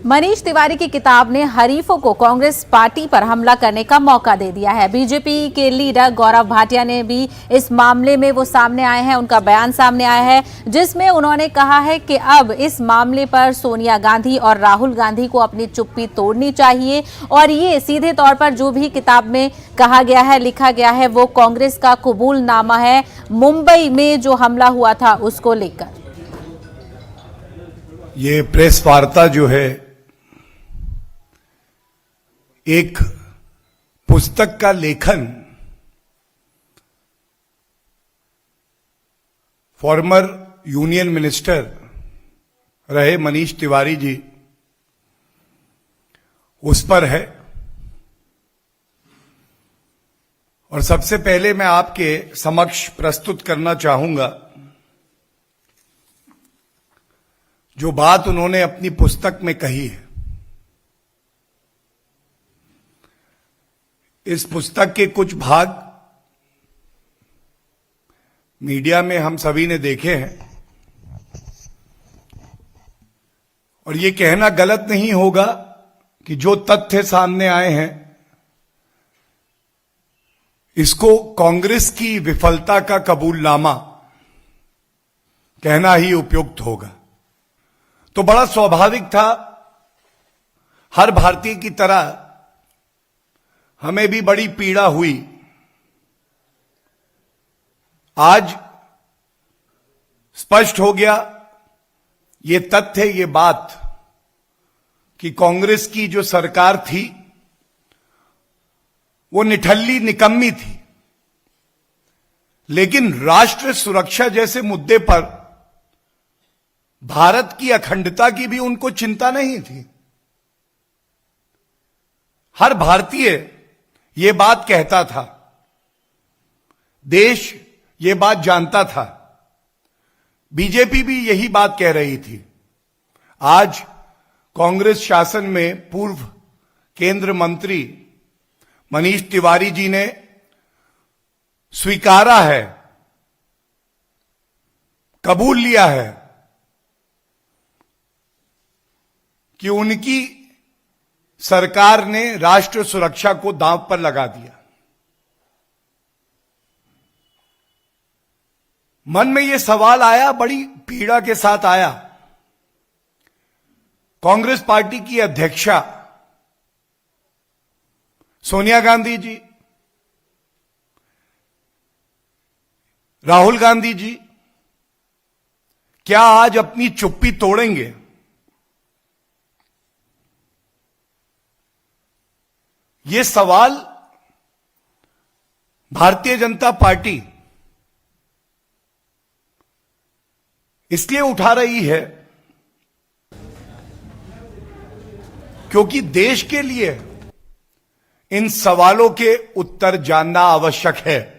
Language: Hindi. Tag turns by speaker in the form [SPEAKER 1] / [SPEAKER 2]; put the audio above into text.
[SPEAKER 1] मनीष तिवारी की किताब ने हरीफों को कांग्रेस पार्टी पर हमला करने का मौका दे दिया है। बीजेपी के लीडर गौरव भाटिया ने भी इस मामले में वो सामने आए हैं, उनका बयान सामने आया है जिसमें उन्होंने कहा है कि अब इस मामले पर सोनिया गांधी और राहुल गांधी को अपनी चुप्पी तोड़नी चाहिए और ये सीधे तौर पर जो भी किताब में कहा गया है, लिखा गया है, वो कांग्रेस का कबूलनामा है मुंबई में जो हमला हुआ था उसको लेकर।
[SPEAKER 2] ये प्रेस वार्ता जो है एक पुस्तक का लेखन फॉर्मर यूनियन मिनिस्टर रहे मनीष तिवारी जी उस पर है। और सबसे पहले मैं आपके समक्ष प्रस्तुत करना चाहूंगा जो बात उन्होंने अपनी पुस्तक में कही है। इस पुस्तक के कुछ भाग मीडिया में हम सभी ने देखे हैं और ये कहना गलत नहीं होगा कि जो तथ्य सामने आए हैं इसको कांग्रेस की विफलता का कबूलनामा कहना ही उपयुक्त होगा। तो बड़ा स्वाभाविक था, हर भारतीय की तरह हमें भी बड़ी पीड़ा हुई। आज स्पष्ट हो गया ये तथ्य, ये बात कि कांग्रेस की जो सरकार थी वो निठल्ली निकम्मी थी, लेकिन राष्ट्र सुरक्षा जैसे मुद्दे पर भारत की अखंडता की भी उनको चिंता नहीं थी। हर भारतीय ये बात कहता था, देश ये बात जानता था, बीजेपी भी यही बात कह रही थी। आज कांग्रेस शासन में पूर्व केंद्र मंत्री मनीष तिवारी जी ने स्वीकारा है, कबूल लिया है कि उनकी सरकार ने राष्ट्र सुरक्षा को दांव पर लगा दिया। मन में यह सवाल आया, बड़ी पीड़ा के साथ आया, कांग्रेस पार्टी की अध्यक्षा सोनिया गांधी जी, राहुल गांधी जी क्या आज अपनी चुप्पी तोड़ेंगे? ये सवाल भारतीय जनता पार्टी इसलिए उठा रही है क्योंकि देश के लिए इन सवालों के उत्तर जानना आवश्यक है।